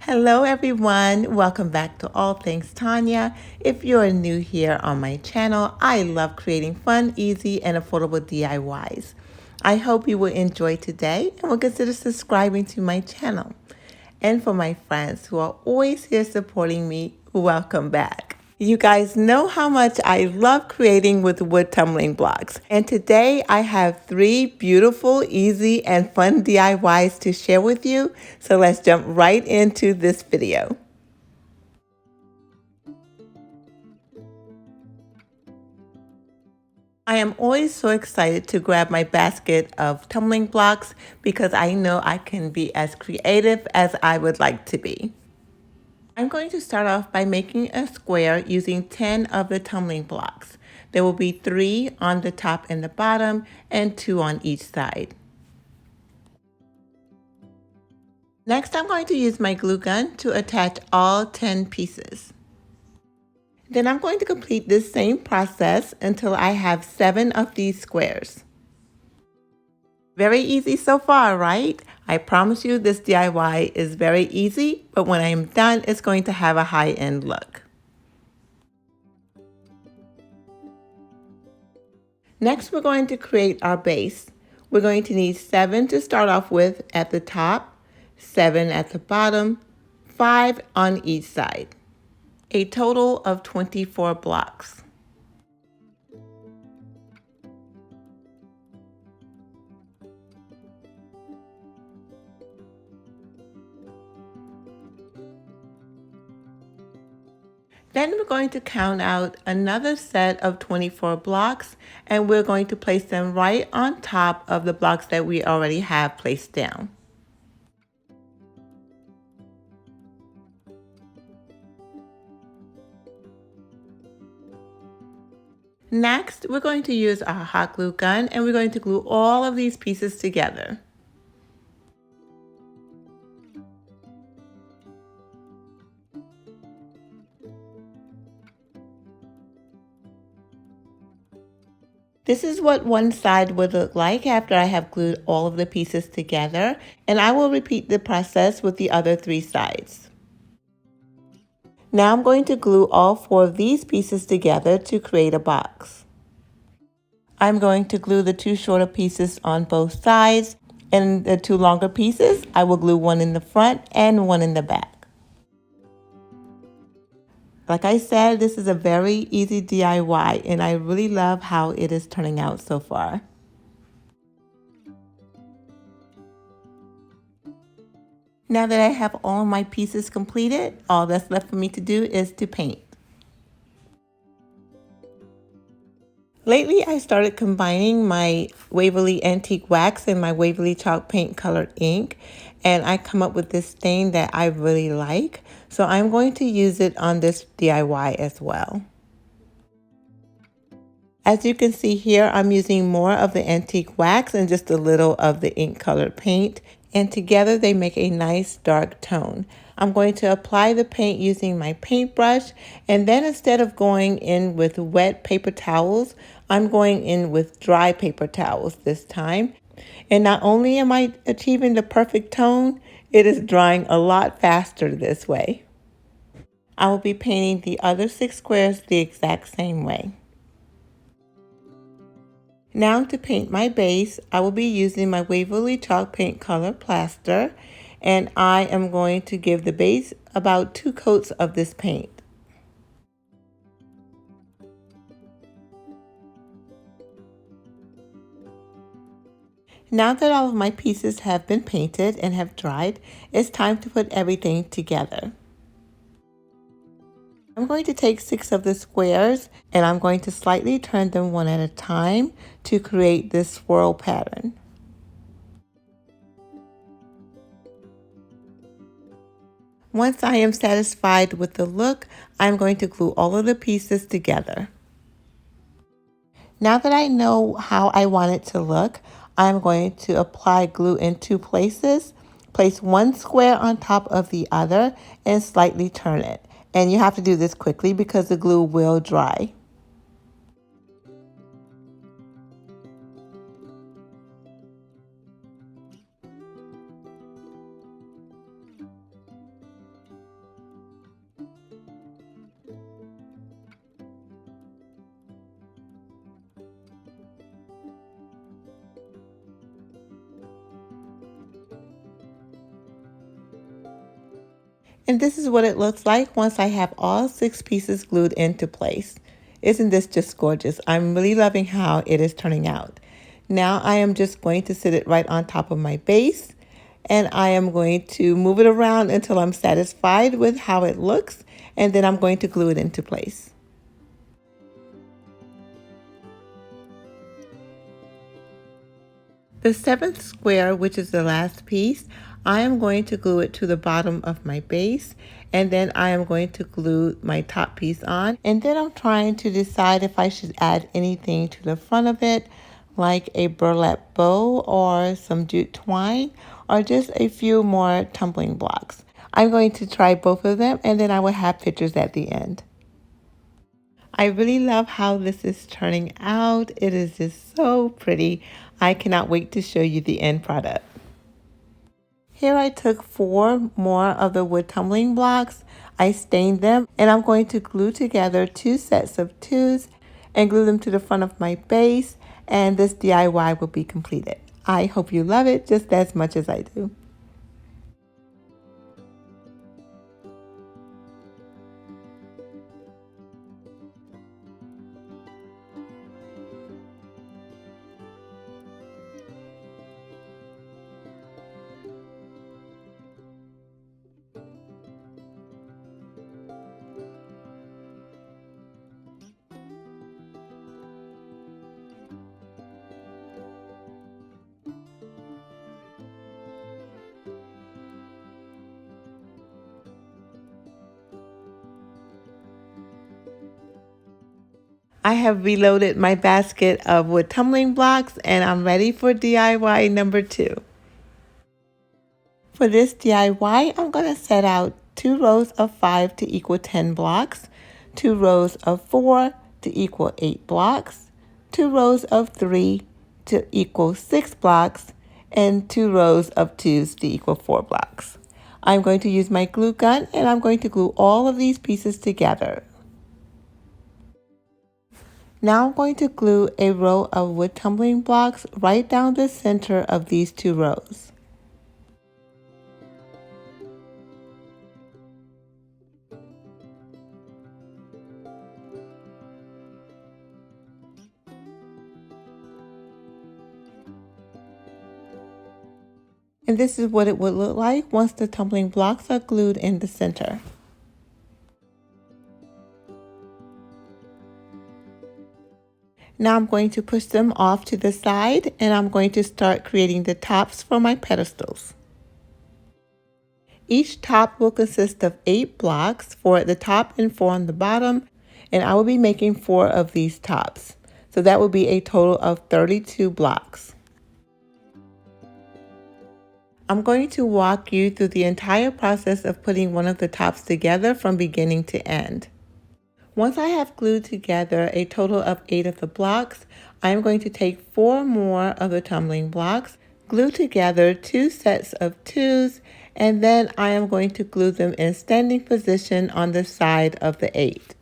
Hello everyone, welcome back to All Things Tonya. If you're new here on my channel, I love creating fun, easy, and affordable DIYs. I hope you will enjoy today and will consider subscribing to my channel. And for my friends who are always here supporting me, welcome back. You guys know how much I love creating with wood tumbling blocks. And today I have 3 beautiful, easy, and fun DIYs to share with you. So let's jump right into this video. I am always so excited to grab my basket of tumbling blocks because I know I can be as creative as I would like to be. I'm going to start off by making a square using 10 of the tumbling blocks. There will be 3 on the top and the bottom and 2 on each side. Next, I'm going to use my glue gun to attach all 10 pieces. Then I'm going to complete this same process until I have 7 of these squares. Very easy so far, right? I promise you this DIY is very easy, but when I am done, it's going to have a high-end look. Next, we're going to create our base. We're going to need 7 to start off with at the top, 7 at the bottom, 5 on each side. A total of 24 blocks. Then we're going to count out another set of 24 blocks, and we're going to place them right on top of the blocks that we already have placed down. Next, we're going to use our hot glue gun and we're going to glue all of these pieces together. This is what one side would look like after I have glued all of the pieces together, and I will repeat the process with the other 3 sides. Now I'm going to glue all 4 of these pieces together to create a box. I'm going to glue the 2 shorter pieces on both sides, and the 2 longer pieces, I will glue one in the front and one in the back. Like I said, this is a very easy DIY, and I really love how it is turning out so far. Now that I have all of my pieces completed, all that's left for me to do is to paint. Lately, I started combining my Waverly Antique Wax and my Waverly Chalk Paint Colored Ink, and I come up with this stain that I really like. So I'm going to use it on this DIY as well. As you can see here, I'm using more of the antique wax and just a little of the ink colored paint, and together they make a nice dark tone. I'm going to apply the paint using my paintbrush, and then instead of going in with wet paper towels, I'm going in with dry paper towels this time. And not only am I achieving the perfect tone, it is drying a lot faster this way. I will be painting the other 6 squares the exact same way. Now to paint my base, I will be using my Waverly Chalk Paint Color Plaster, and I am going to give the base about 2 coats of this paint. Now that all of my pieces have been painted and have dried, it's time to put everything together. I'm going to take 6 of the squares and I'm going to slightly turn them one at a time to create this swirl pattern. Once I am satisfied with the look, I'm going to glue all of the pieces together. Now that I know how I want it to look, I'm going to apply glue in 2 places, place one square on top of the other, and slightly turn it. And you have to do this quickly because the glue will dry. And this is what it looks like once I have all 6 pieces glued into place. Isn't this just gorgeous? I'm really loving how it is turning out. Now I am just going to sit it right on top of my base, and I am going to move it around until I'm satisfied with how it looks, and then I'm going to glue it into place. The 7th square, which is the last piece, I am going to glue it to the bottom of my base, and then I am going to glue my top piece on. And then I'm trying to decide if I should add anything to the front of it, like a burlap bow or some jute twine, or just a few more tumbling blocks. I'm going to try both of them, and then I will have pictures at the end. I really love how this is turning out. It is just so pretty. I cannot wait to show you the end product. Here I took 4 more of the wood tumbling blocks. I stained them, and I'm going to glue together 2 sets of 2s and glue them to the front of my base, and this DIY will be completed. I hope you love it just as much as I do. I have reloaded my basket of wood tumbling blocks, and I'm ready for DIY number 2. For this DIY, I'm going to set out 2 rows of 5 to equal 10 blocks, 2 rows of 4 to equal 8 blocks, 2 rows of 3 to equal 6 blocks, and 2 rows of 2s to equal 4 blocks. I'm going to use my glue gun, and I'm going to glue all of these pieces together. Now I'm going to glue a row of wood tumbling blocks right down the center of these 2 rows. And this is what it would look like once the tumbling blocks are glued in the center. Now I'm going to push them off to the side, and I'm going to start creating the tops for my pedestals. Each top will consist of 8 blocks, 4 at the top and 4 on the bottom, and I will be making 4 of these tops. So that will be a total of 32 blocks. I'm going to walk you through the entire process of putting one of the tops together from beginning to end. Once I have glued together a total of 8 of the blocks, I'm going to take 4 more of the tumbling blocks, glue together 2 sets of 2s, and then I am going to glue them in standing position on the side of the 8.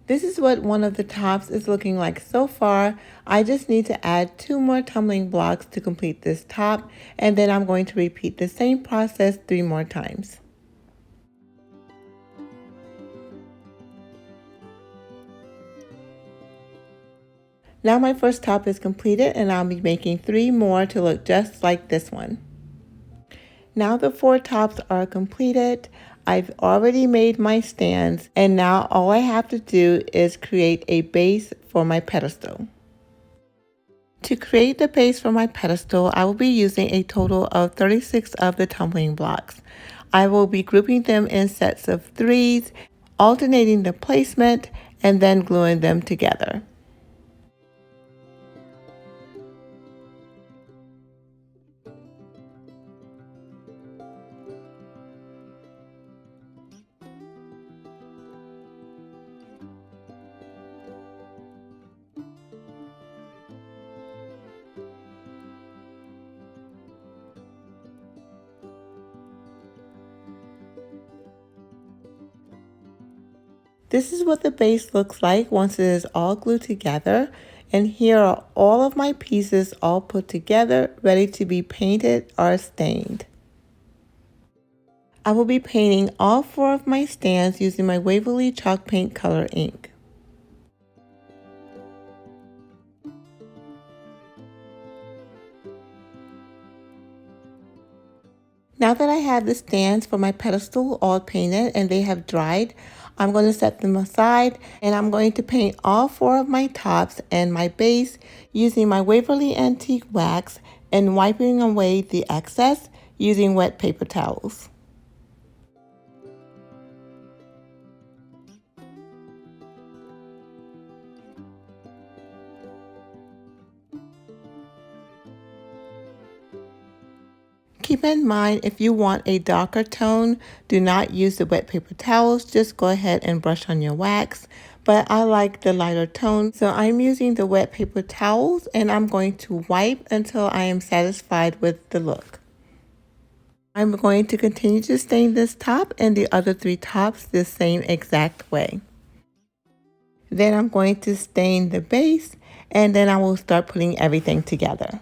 This is what one of the tops is looking like so far. I just need to add 2 more tumbling blocks to complete this top, and then I'm going to repeat the same process 3 more times. Now my first top is completed, and I'll be making 3 more to look just like this one. Now the 4 tops are completed. I've already made my stands, and now all I have to do is create a base for my pedestal. To create the base for my pedestal, I will be using a total of 36 of the tumbling blocks. I will be grouping them in sets of 3s, alternating the placement, and then gluing them together. This is what the base looks like once it is all glued together. And here are all of my pieces all put together, ready to be painted or stained. I will be painting all 4 of my stands using my Waverly chalk paint color ink. Now that I have the stands for my pedestal all painted and they have dried, I'm going to set them aside and I'm going to paint all 4 of my tops and my base using my Waverly Antique Wax and wiping away the excess using wet paper towels. Keep in mind, if you want a darker tone, do not use the wet paper towels. Just go ahead and brush on your wax. But I like the lighter tone, so I'm using the wet paper towels and I'm going to wipe until I am satisfied with the look. I'm going to continue to stain this top and the other 3 tops the same exact way. Then I'm going to stain the base and then I will start putting everything together.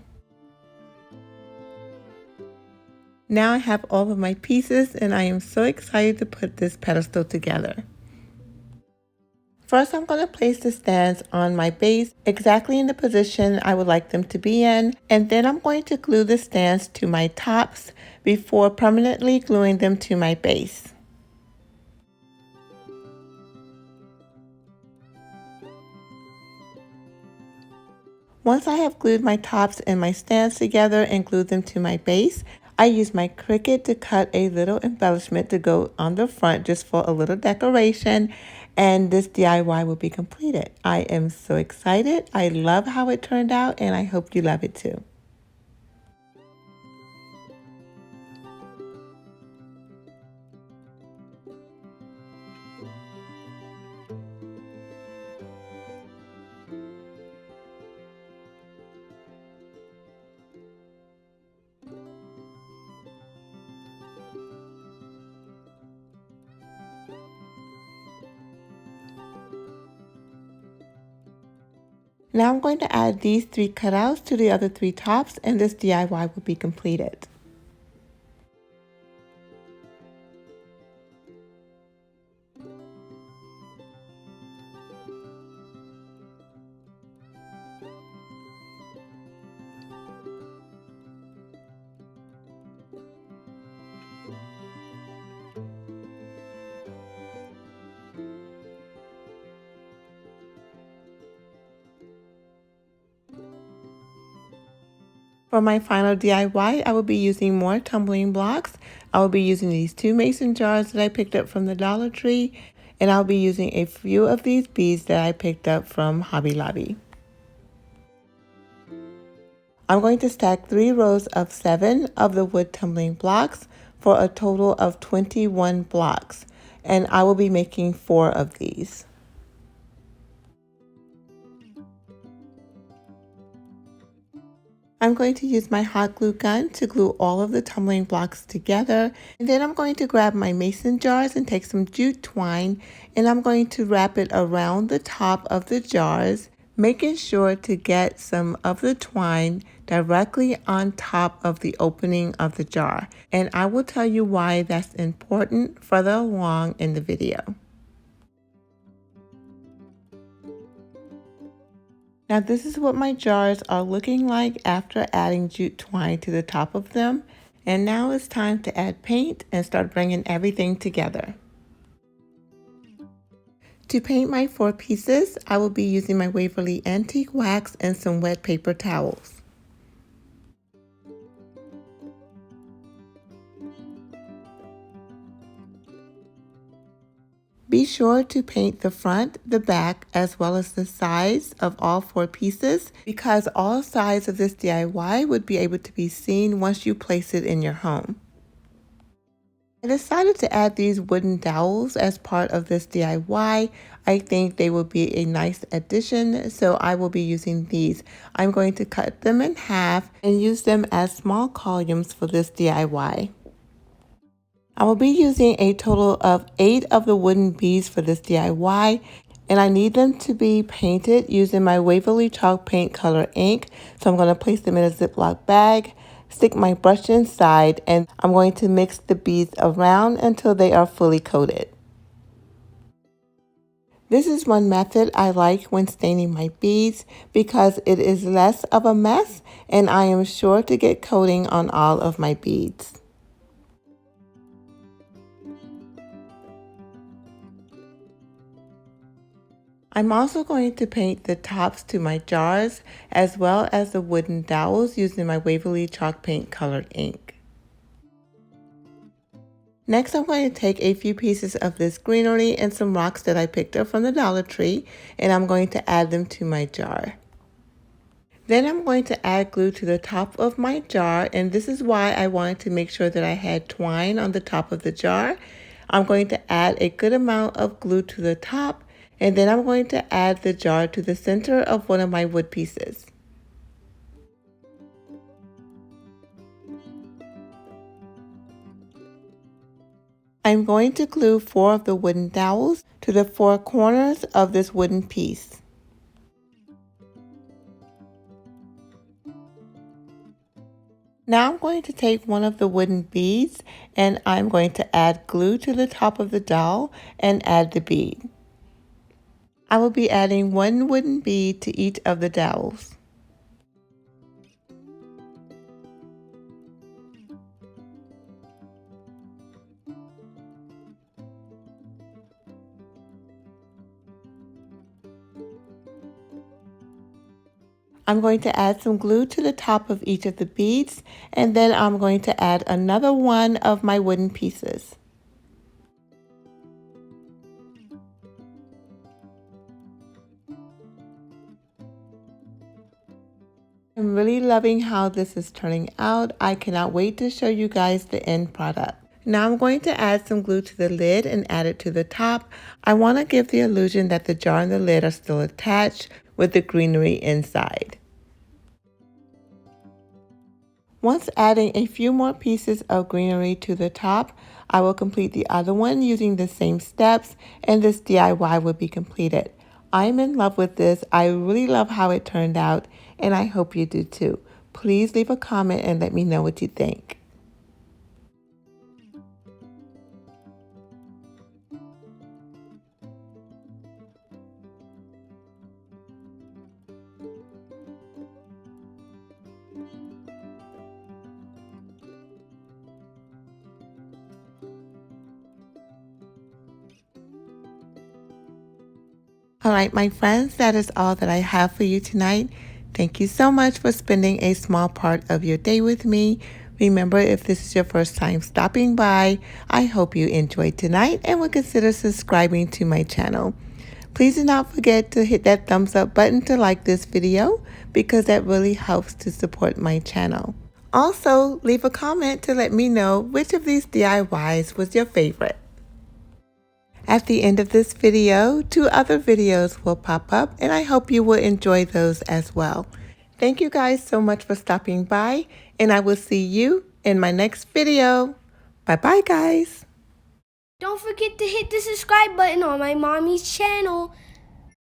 Now I have all of my pieces and I am so excited to put this pedestal together. First, I'm going to place the stands on my base exactly in the position I would like them to be in, and then I'm going to glue the stands to my tops before permanently gluing them to my base. Once I have glued my tops and my stands together and glued them to my base, I use my Cricut to cut a little embellishment to go on the front just for a little decoration, and this DIY will be completed. I am so excited. I love how it turned out and I hope you love it too. Now I'm going to add these 3 cutouts to the other 3 tops and this DIY will be completed. For my final DIY, I will be using more tumbling blocks. I will be using these 2 mason jars that I picked up from the Dollar Tree, and I'll be using a few of these beads that I picked up from Hobby Lobby. I'm going to stack 3 rows of 7 of the wood tumbling blocks for a total of 21 blocks, and I will be making 4 of these. I'm going to use my hot glue gun to glue all of the tumbling blocks together. And then I'm going to grab my mason jars and take some jute twine and I'm going to wrap it around the top of the jars, making sure to get some of the twine directly on top of the opening of the jar. And I will tell you why that's important further along in the video. Now this is what my jars are looking like after adding jute twine to the top of them. And now it's time to add paint and start bringing everything together. To paint my 4 pieces, I will be using my Waverly Antique Wax and some wet paper towels. Be sure to paint the front, the back, as well as the sides of all 4 pieces because all sides of this DIY would be able to be seen once you place it in your home. I decided to add these wooden dowels as part of this DIY. I think they will be a nice addition, so I will be using these. I'm going to cut them in half and use them as small columns for this DIY. I will be using a total of 8 of the wooden beads for this DIY, and I need them to be painted using my Waverly chalk paint color ink. So I'm going to place them in a Ziploc bag, stick my brush inside, and I'm going to mix the beads around until they are fully coated. This is one method I like when staining my beads because it is less of a mess and I am sure to get coating on all of my beads. I'm also going to paint the tops to my jars as well as the wooden dowels using my Waverly chalk paint colored ink. Next, I'm going to take a few pieces of this greenery and some rocks that I picked up from the Dollar Tree, and I'm going to add them to my jar. Then I'm going to add glue to the top of my jar, and this is why I wanted to make sure that I had twine on the top of the jar. I'm going to add a good amount of glue to the top, and then I'm going to add the jar to the center of one of my wood pieces. I'm going to glue 4 of the wooden dowels to the 4 corners of this wooden piece. Now I'm going to take one of the wooden beads and I'm going to add glue to the top of the dowel and add the bead. I will be adding 1 wooden bead to each of the dowels. I'm going to add some glue to the top of each of the beads, and then I'm going to add another one of my wooden pieces. I'm really loving how this is turning out. I cannot wait to show you guys the end product. Now I'm going to add some glue to the lid and add it to the top. I want to give the illusion that the jar and the lid are still attached with the greenery inside. Once adding a few more pieces of greenery to the top, I will complete the other one using the same steps and this DIY will be completed. I'm in love with this. I really love how it turned out and I hope you do too. Please leave a comment and let me know what you think. All right, my friends, that is all that I have for you tonight. Thank you so much for spending a small part of your day with me. Remember, if this is your first time stopping by, I hope you enjoyed tonight and will consider subscribing to my channel. Please do not forget to hit that thumbs up button to like this video because that really helps to support my channel. Also, leave a comment to let me know which of these DIYs was your favorite. At the end of this video, 2 other videos will pop up and I hope you will enjoy those as well. Thank you guys so much for stopping by and I will see you in my next video. Bye bye guys. Don't forget to hit the subscribe button on my mommy's channel.